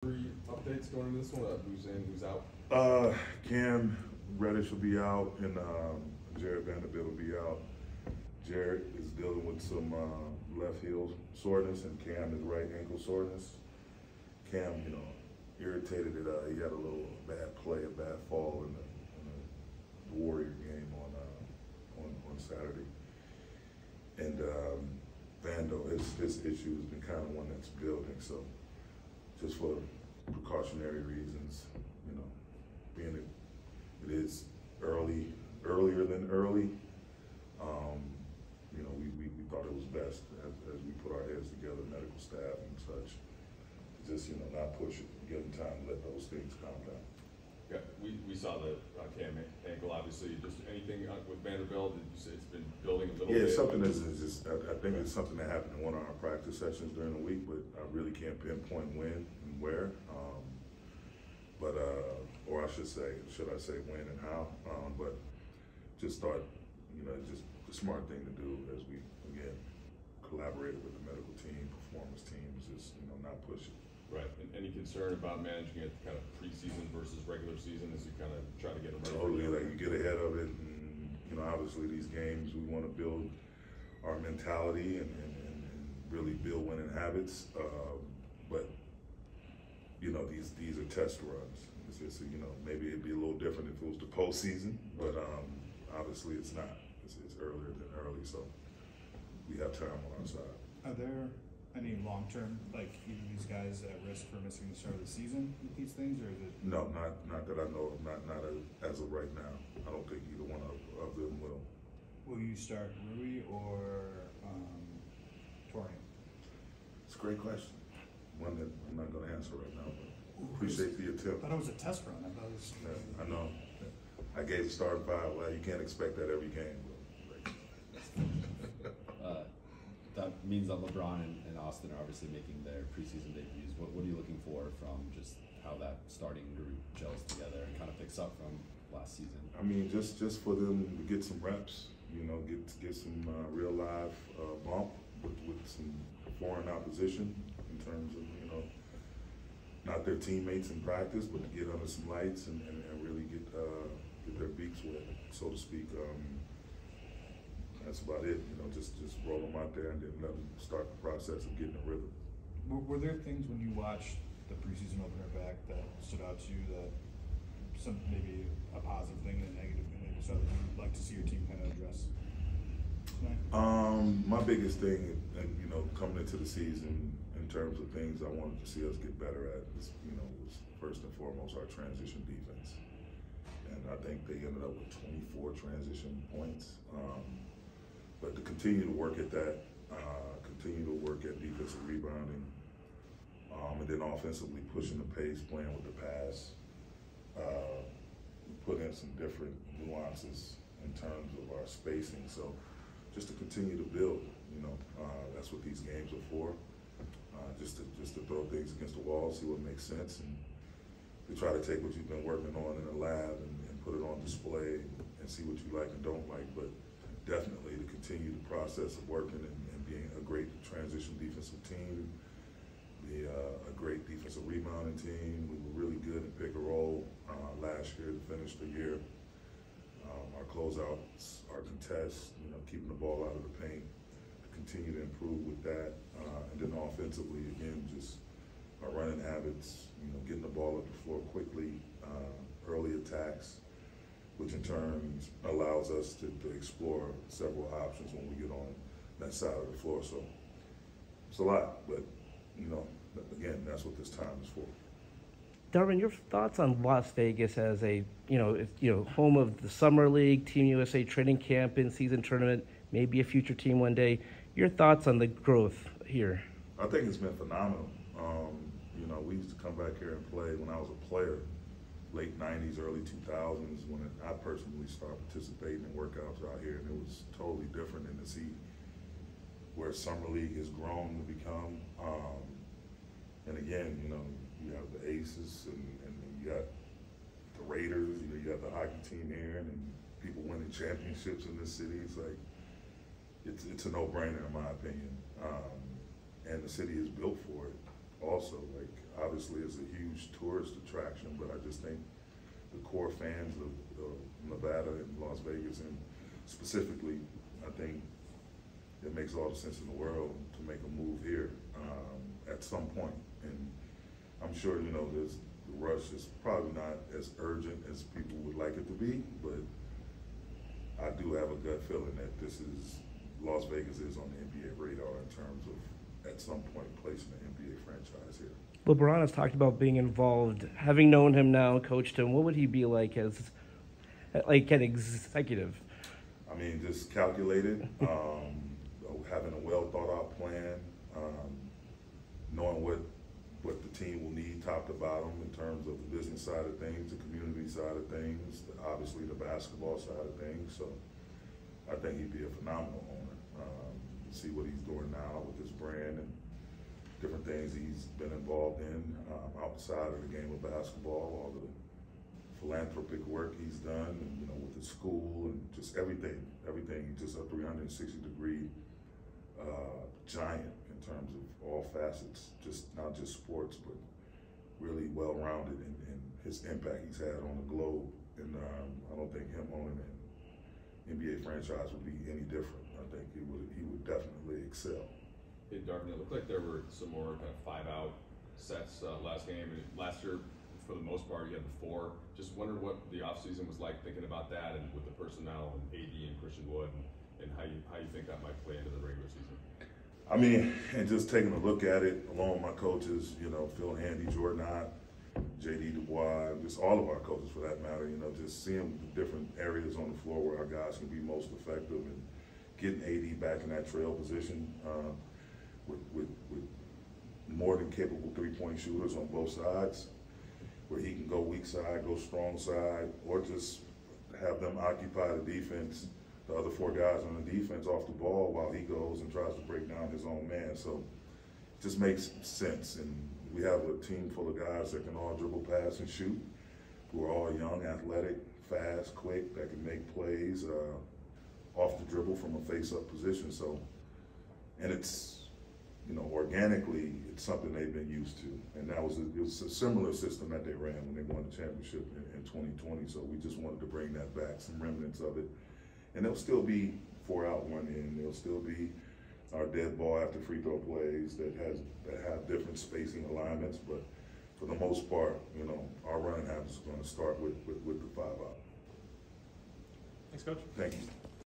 Three updates going into this one. Who's in? Who's out? Cam Reddish will be out, and Jared Vanderbilt will be out. Jared is dealing with some left heel soreness, and Cam is right ankle soreness. Cam, irritated that he had a little bad play, a bad fall in the Warrior game on Saturday. And Vando, his issue has been kind of one that's building. So just for precautionary reasons, being it is earlier than early, we thought it was best as we put our heads together, medical staff and such, to just not push it, give them time to let those things calm down. Yeah, we saw the Cam ankle. Obviously, just anything with Vanderbilt. You say it's been building a little bit. Yeah, something that's just. I think it's something that happened in one of our practice sessions during the week, but I really can't pinpoint when and where. Or I should I say when and how? But just thought, just the smart thing to do as we again collaborated with the medical team, performance team, is just not push it. Right. And any concern about managing it kind of preseason versus regular season as you kind of try to get them ready? Totally, like you get ahead of it, and obviously these games we want to build our mentality and really build winning habits. But these are test runs. It's just, maybe it'd be a little different if it was the postseason, but obviously it's not. It's earlier than early, so we have time on our side. Are there any long-term, like either of these guys at risk for missing the start of the season with these things, or is it? No, not that I know of. Not as of right now. I don't think either one of them will. Will you start Rui or Torian? It's a great question. One that I'm not going to answer right now, but appreciate the attempt. I thought it was a test run. I thought it was. Yeah, I know. I gave the starting five. Well, you can't expect that every game. That means that LeBron and Austin are obviously making their preseason debuts. What are you looking for from just how that starting group gels together and kind of picks up from last season? I mean, just for them to get some reps, get some real live bump with some foreign opposition in terms of, not their teammates in practice, but to get under some lights and really get their beaks wet, so to speak. That's about it. Just roll them out there and then let them start the process of getting a rhythm. Were there things when you watched the preseason opener back that stood out to you, that some maybe a positive thing and a negative thing that you saw that you'd like to see your team kind of address tonight? My biggest thing, and coming into the season in terms of things I wanted to see us get better at, was first and foremost our transition defense, and I think they ended up with 24 transition points. But to continue to work at that, continue to work at defensive rebounding, and then offensively pushing the pace, playing with the pass, put in some different nuances in terms of our spacing. So just to continue to build, that's what these games are for. Just to throw things against the wall, see what makes sense, and to try to take what you've been working on in the lab and put it on display and see what you like and don't like. But definitely to continue the process of working and being a great transition defensive team, be a great defensive rebounding team. We were really good in pick and roll last year to finish the year. Our closeouts, our contests, keeping the ball out of the paint, to continue to improve with that. And then offensively, again, just our running habits, getting the ball up the floor quickly, early attacks, which in turn allows us to explore several options when we get on that side of the floor. So it's a lot, but again, that's what this time is for. Darvin, your thoughts on Las Vegas as a home of the Summer League, Team USA training camp, in-season tournament, maybe a future team one day. Your thoughts on the growth here? I think it's been phenomenal. We used to come back here and play when I was a player, late 90s, early 2000s, when I personally started participating in workouts out here, and it was totally different than to see where Summer League has grown to become. And again, you have the Aces, and you got the Raiders, you got the hockey team here, and people winning championships in this city. It's like, it's a no-brainer in my opinion. And the city is built for it. also. Like, obviously it's a huge tourist attraction, but I just think the core fans of Nevada and Las Vegas, and specifically, I think it makes all the sense in the world to make a move here at some point. And I'm sure, you know, the rush is probably not as urgent as people would like it to be, but I do have a gut feeling that Las Vegas is on the NBA radar in terms of, at some point, placing an NBA franchise here. LeBron has talked about being involved. Having known him now, coached him, what would he be like as like an executive? I mean, just calculated, having a well thought out plan, knowing what the team will need top to bottom in terms of the business side of things, the community side of things, obviously the basketball side of things. So I think he'd be a phenomenal owner. See what he's doing now with his brand and different things he's been involved in outside of the game of basketball, all the philanthropic work he's done, and, you know, with the school and just everything. He's just a 360-degree giant in terms of all facets, just not just sports, but really well-rounded in his impact he's had on the globe. And I don't think him owning an NBA franchise would be any different. I think he would definitely excel. Hey, Darvin, it looked like there were some more kind of 5-out sets last game. And last year, for the most part, you had the 4. Just wondered what the offseason was like thinking about that, and with the personnel and AD and Christian Wood, and how you think that might play into the regular season. I mean, and just taking a look at it, along with my coaches, you know, Phil Handy, Jordan Ott, JD Dubois, just all of our coaches for that matter, you know, just seeing the different areas on the floor where our guys can be most effective, and getting AD back in that trail position with more than capable three-point shooters on both sides, where he can go weak side, go strong side, or just have them occupy the defense, the other 4 guys on the defense off the ball while he goes and tries to break down his own man. So it just makes sense. And we have a team full of guys that can all dribble, pass, and shoot, who are all young, athletic, fast, quick, that can make plays off the dribble from a face-up position. So, and it's, you know, organically, it's something they've been used to. And it was a similar system that they ran when they won the championship in 2020. So we just wanted to bring that back, some remnants of it. And there'll still be 4-out, 1 in. There'll still be our dead ball after free throw plays that have different spacing alignments. But for the most part, you know, our running half is going to start with the 5-out. Thanks, Coach. Thank you.